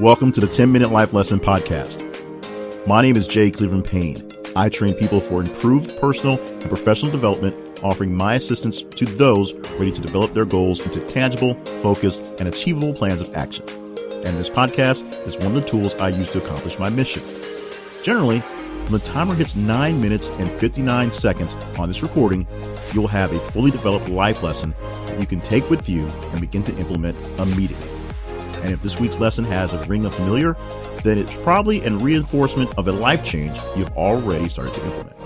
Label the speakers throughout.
Speaker 1: Welcome to the 10-Minute Life Lesson Podcast. My name is Jay Cleveland Payne. I train people for improved personal and professional development, offering my assistance to those ready to develop their goals into tangible, focused, and achievable plans of action. And this podcast is one of the tools I use to accomplish my mission. Generally, when the timer hits 9 minutes and 59 seconds on this recording, you'll have a fully developed life lesson that you can take with you and begin to implement immediately. And if this week's lesson has a ring of familiar, then it's probably a reinforcement of a life change you've already started to implement.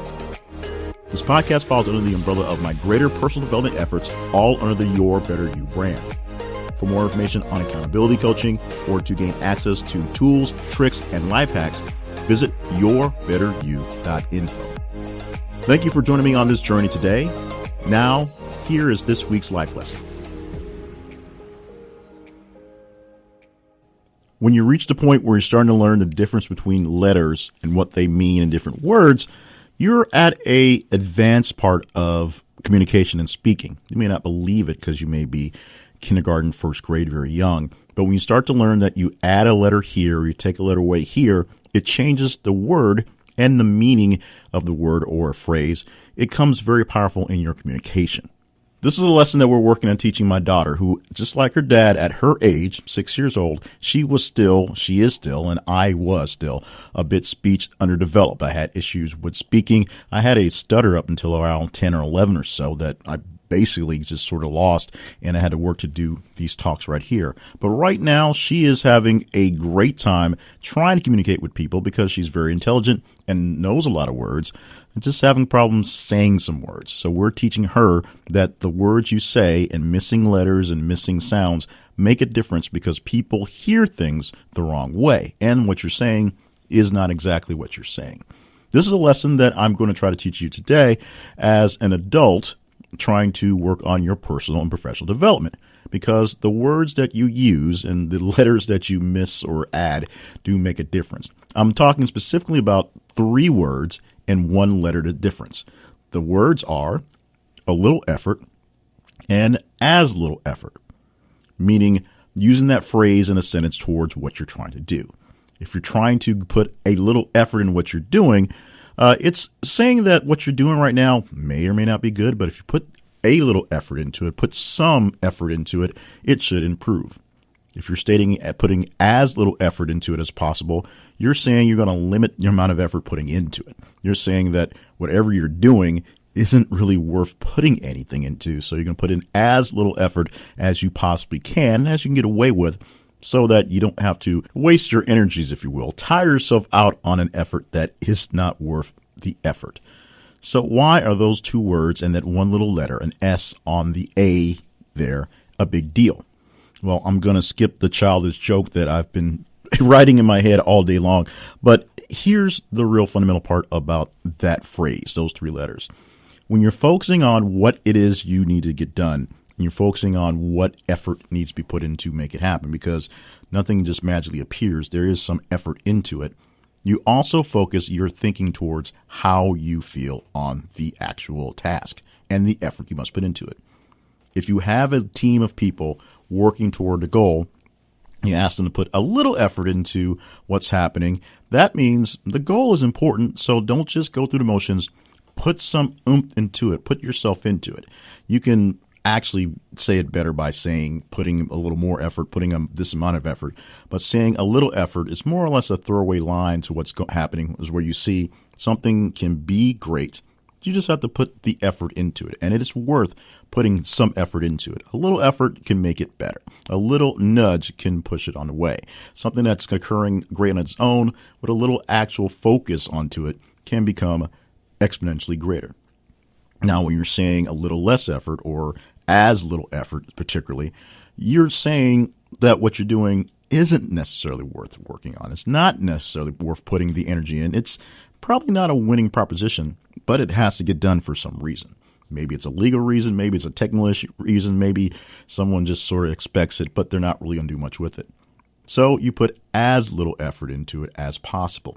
Speaker 1: This podcast falls under the umbrella of my greater personal development efforts, all under the Your Better You brand. For more information on accountability coaching or to gain access to tools, tricks, and life hacks, visit yourbetteryou.info. Thank you for joining me on this journey today. Now, here is this week's life lesson. When you reach the point where you're starting to learn the difference between letters and what they mean in different words, you're at a advanced part of communication and speaking. You may not believe it because you may be kindergarten, first grade, very young. But when you start to learn that you add a letter here, or you take a letter away here, it changes the word and the meaning of the word or a phrase. It becomes very powerful in your communication. This is a lesson that we're working on teaching my daughter, who, just like her dad at her age, 6 years old, she is still, and I was still a bit speech underdeveloped. I had issues with speaking. I had a stutter up until around 10 or 11 or so that I basically just sort of lost, and I had to work to do these talks right here. But right now, she is having a great time trying to communicate with people because she's very intelligent and knows a lot of words, and just having problems saying some words. So we're teaching her that the words you say and missing letters and missing sounds make a difference because people hear things the wrong way, and what you're saying is not exactly what you're saying. This is a lesson that I'm going to try to teach you today as an adult trying to work on your personal and professional development, because the words that you use and the letters that you miss or add do make a difference. I'm talking specifically about 3 words and 1 letter difference. The words are a little effort and as little effort, meaning using that phrase in a sentence towards what you're trying to do. If you're trying to put a little effort in what you're doing, it's saying that what you're doing right now may or may not be good, but if you put a little effort into it, put some effort into it, it should improve. If you're stating putting as little effort into it as possible, you're saying you're going to limit your amount of effort putting into it. You're saying that whatever you're doing isn't really worth putting anything into, so you're going to put in as little effort as you possibly can, as you can get away with, so that you don't have to waste your energies, if you will. Tire yourself out on an effort that is not worth the effort. So why are those 2 words and that 1 little letter, an S on the A there, a big deal? Well, I'm going to skip the childish joke that I've been writing in my head all day long. But here's the real fundamental part about that phrase, those 3 letters. When you're focusing on what it is you need to get done, and you're focusing on what effort needs to be put in to make it happen, because nothing just magically appears. There is some effort into it. You also focus your thinking towards how you feel on the actual task and the effort you must put into it. If you have a team of people working toward a goal, you ask them to put a little effort into what's happening. That means the goal is important, so don't just go through the motions. Put some oomph into it. Put yourself into it. You can actually say it better by saying putting a little more effort, putting this amount of effort. But saying a little effort is more or less a throwaway line to what's happening, is where you see something can be great. You just have to put the effort into it, and it is worth putting some effort into it. A little effort can make it better. A little nudge can push it on the way. Something that's occurring great on its own with a little actual focus onto it can become exponentially greater. Now, when you're saying a little less effort or as little effort, particularly, you're saying that what you're doing isn't necessarily worth working on. It's not necessarily worth putting the energy in. It's probably not a winning proposition, but it has to get done for some reason. Maybe it's a legal reason. Maybe it's a technical reason. Maybe someone just sort of expects it, but they're not really going to do much with it. So you put as little effort into it as possible.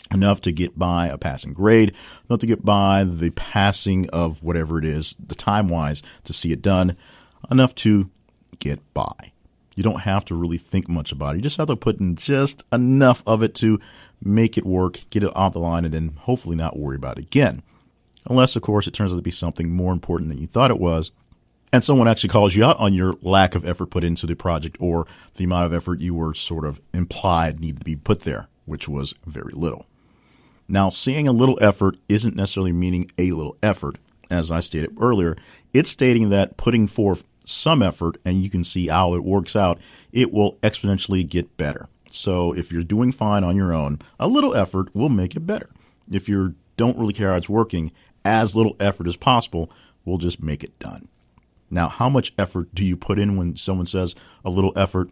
Speaker 1: Enough to get by a passing grade, enough to get by the passing of whatever it is, the time-wise, to see it done, enough to get by. You don't have to really think much about it. You just have to put in just enough of it to make it work, get it off the line, and then hopefully not worry about it again. Unless, of course, it turns out to be something more important than you thought it was, and someone actually calls you out on your lack of effort put into the project or the amount of effort you were sort of implied needed to be put there, which was very little. Now, seeing a little effort isn't necessarily meaning a little effort. As I stated earlier, it's stating that putting forth some effort, and you can see how it works out, it will exponentially get better. So if you're doing fine on your own, a little effort will make it better. If you don't really care how it's working, as little effort as possible will just make it done. Now, how much effort do you put in when someone says a little effort?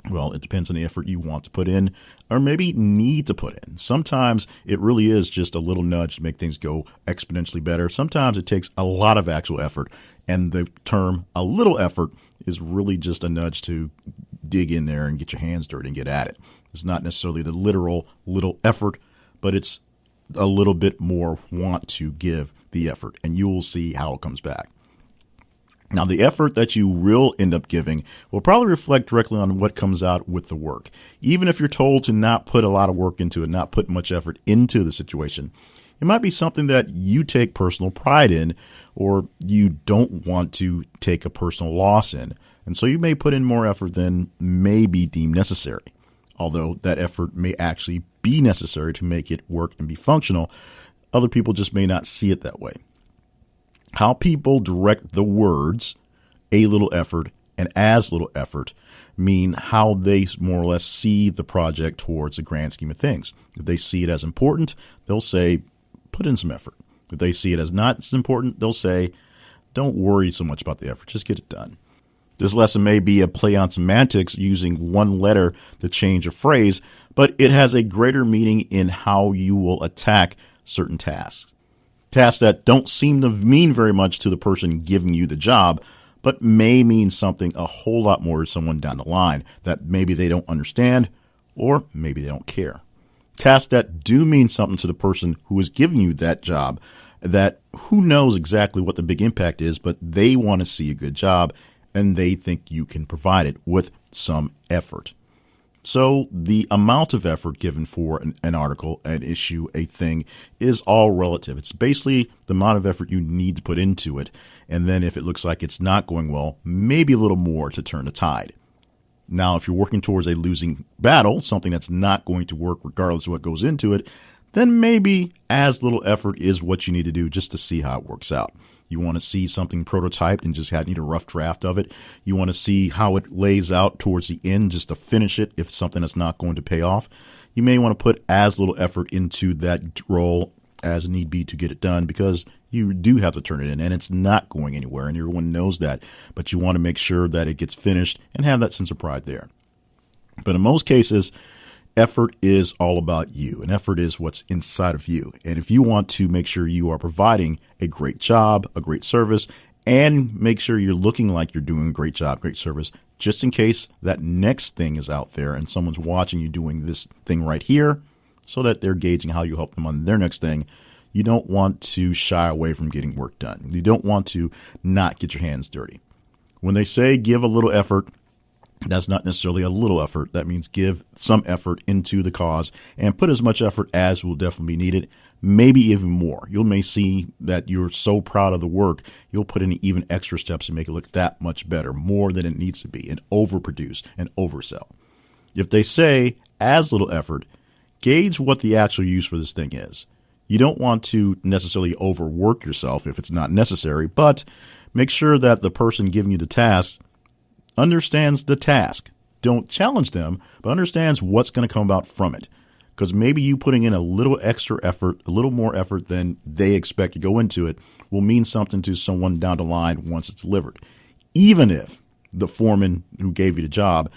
Speaker 1: Well, it depends on the effort you want to put in or maybe need to put in. Sometimes it really is just a little nudge to make things go exponentially better. Sometimes it takes a lot of actual effort, and the term a little effort is really just a nudge to dig in there and get your hands dirty and get at it. It's not necessarily the literal little effort, but it's a little bit more want to give the effort, and you will see how it comes back. Now, the effort that you will end up giving will probably reflect directly on what comes out with the work. Even if you're told to not put a lot of work into it, not put much effort into the situation, it might be something that you take personal pride in, or you don't want to take a personal loss in. And so you may put in more effort than may be deemed necessary. Although that effort may actually be necessary to make it work and be functional, other people just may not see it that way. How people direct the words, a little effort and as little effort, mean how they more or less see the project towards the grand scheme of things. If they see it as important, they'll say, put in some effort. If they see it as not as important, they'll say, don't worry so much about the effort, just get it done. This lesson may be a play on semantics using one letter to change a phrase, but it has a greater meaning in how you will attack certain tasks. Tasks that don't seem to mean very much to the person giving you the job, but may mean something a whole lot more to someone down the line that maybe they don't understand or maybe they don't care. Tasks that do mean something to the person who is giving you that job, that who knows exactly what the big impact is, but they want to see a good job and they think you can provide it with some effort. So the amount of effort given for an article, an issue, a thing is all relative. It's basically the amount of effort you need to put into it. And then if it looks like it's not going well, maybe a little more to turn the tide. Now, if you're working towards a losing battle, something that's not going to work regardless of what goes into it, then maybe as little effort is what you need to do just to see how it works out. You want to see something prototyped and just need a rough draft of it. You want to see how it lays out towards the end just to finish it if something that's not going to pay off. You may want to put as little effort into that role as need be to get it done because you do have to turn it in and it's not going anywhere and everyone knows that. But you want to make sure that it gets finished and have that sense of pride there. But in most cases, effort is all about you, and effort is what's inside of you. And if you want to make sure you are providing a great job, a great service, and make sure you're looking like you're doing a great job, great service, just in case that next thing is out there and someone's watching you doing this thing right here so that they're gauging how you help them on their next thing, you don't want to shy away from getting work done. You don't want to not get your hands dirty. When they say give a little effort, that's not necessarily a little effort. That means give some effort into the cause and put as much effort as will definitely be needed, maybe even more. You may see that you're so proud of the work, you'll put in even extra steps to make it look that much better, more than it needs to be, and overproduce and oversell. If they say as little effort, gauge what the actual use for this thing is. You don't want to necessarily overwork yourself if it's not necessary, but make sure that the person giving you the task understands the task. Don't challenge them, but understands what's going to come about from it. Because maybe you putting in a little extra effort, a little more effort than they expect to go into it will mean something to someone down the line once it's delivered. Even if the foreman who gave you the job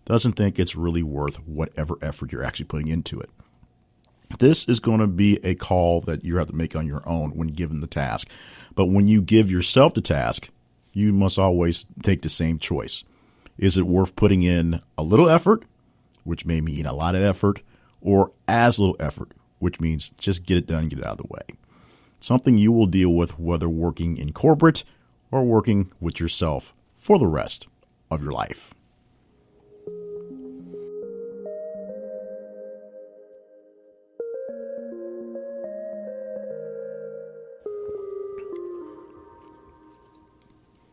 Speaker 1: doesn't think it's really worth whatever effort you're actually putting into it. This is going to be a call that you have to make on your own when given the task. But when you give yourself the task, you must always take the same choice. Is it worth putting in a little effort, which may mean a lot of effort, or as little effort, which means just get it done, get it out of the way? Something you will deal with whether working in corporate or working with yourself for the rest of your life.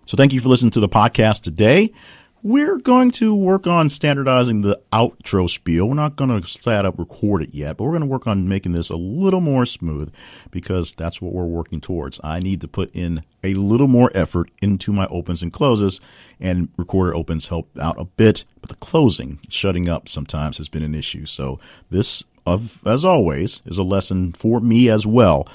Speaker 1: So thank you for listening to the podcast today. We're going to work on standardizing the outro spiel. We're not going to flat up record it yet, but we're going to work on making this a little more smooth because that's what we're working towards. I need to put in a little more effort into my opens and closes, and recorder opens help out a bit, but the closing, shutting up sometimes has been an issue. So this, as always, is a lesson for me as well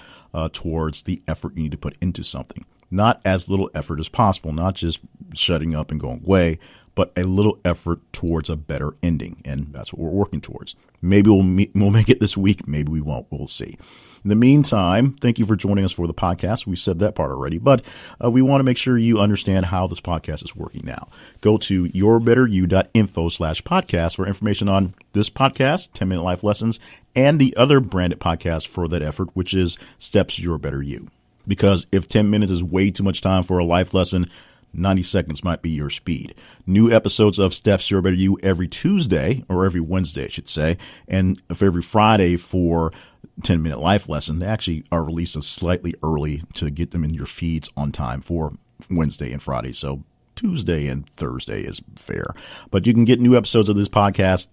Speaker 1: towards the effort you need to put into something. Not as little effort as possible, not just shutting up and going away, but a little effort towards a better ending. And that's what we're working towards. Maybe we'll make it this week. Maybe we won't. We'll see. In the meantime, thank you for joining us for the podcast. We said that part already, but we want to make sure you understand how this podcast is working now. Go to yourbetteryou.info/podcast for information on this podcast, 10-Minute Life Lessons, and the other branded podcast for that effort, which is Steps Your Better You. Because if 10 minutes is way too much time for a life lesson, 90 seconds might be your speed. New episodes of Steps Your Better You every Tuesday, or every Wednesday, I should say, and for every Friday for 10-minute life lesson. They actually are released slightly early to get them in your feeds on time for Wednesday and Friday. So Tuesday and Thursday is fair. But you can get new episodes of these podcasts,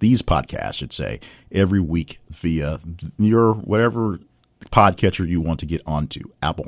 Speaker 1: I should say, every week via your whatever podcatcher you want to get onto. Apple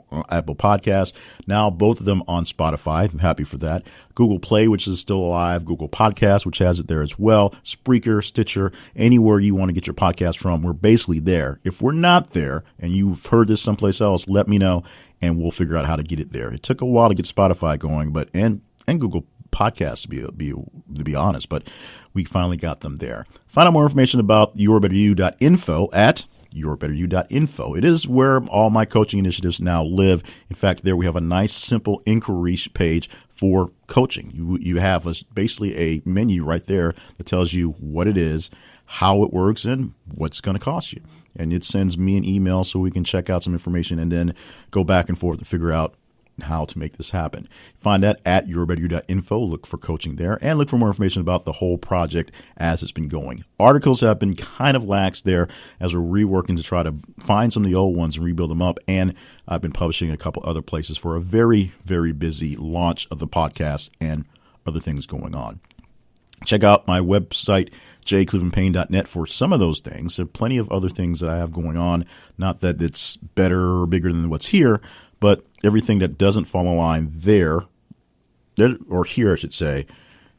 Speaker 1: Podcasts, now both of them on Spotify. I'm happy for that. Google Play, which is still alive. Google Podcasts, which has it there as well. Spreaker, Stitcher, anywhere you want to get your podcast from, we're basically there. If we're not there and you've heard this someplace else, let me know and we'll figure out how to get it there. It took a while to get Spotify going, but and Google Podcasts to be honest, but we finally got them there. Find out more information about yourbetteryou.info at yourbetteryou.info. It is where all my coaching initiatives now live. In fact, there we have a nice, simple inquiry page for coaching. You have basically a menu right there that tells you what it is, how it works, and what's going to cost you. And it sends me an email so we can check out some information and then go back and forth to figure out how to make this happen. Find that at yourbetteryou.info. Look for coaching there and look for more information about the whole project as it's been going. Articles have been kind of lax there as we're reworking to try to find some of the old ones and rebuild them up. And I've been publishing a couple other places for a very, very busy launch of the podcast and other things going on. Check out my website, jclevelandpayne.net, for some of those things. There are plenty of other things that I have going on. Not that it's better or bigger than what's here, but everything that doesn't fall in line there, or here I should say,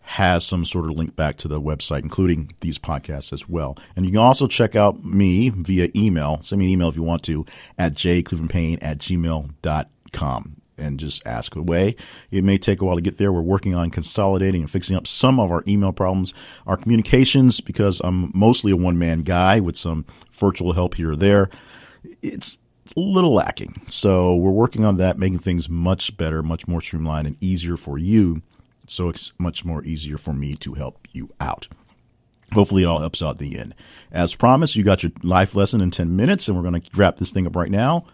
Speaker 1: has some sort of link back to the website, including these podcasts as well. And you can also check out me via email. Send me an email if you want to at jclevelandpayne@gmail.com. And just ask away. It may take a while to get there. We're working on consolidating and fixing up some of our email problems, our communications, because I'm mostly a one-man guy with some virtual help here or there. It's a little lacking. So we're working on that, making things much better, much more streamlined and easier for you. So it's much more easier for me to help you out. Hopefully it all helps out at the end. As promised, you got your life lesson in 10 minutes, and we're going to wrap this thing up right now.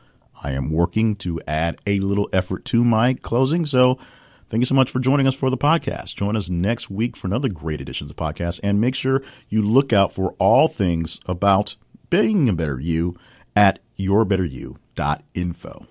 Speaker 1: I am working to add a little effort to my closing. So thank you so much for joining us for the podcast. Join us next week for another great edition of the podcast. And make sure you look out for all things about being a better you at yourbetteryou.info.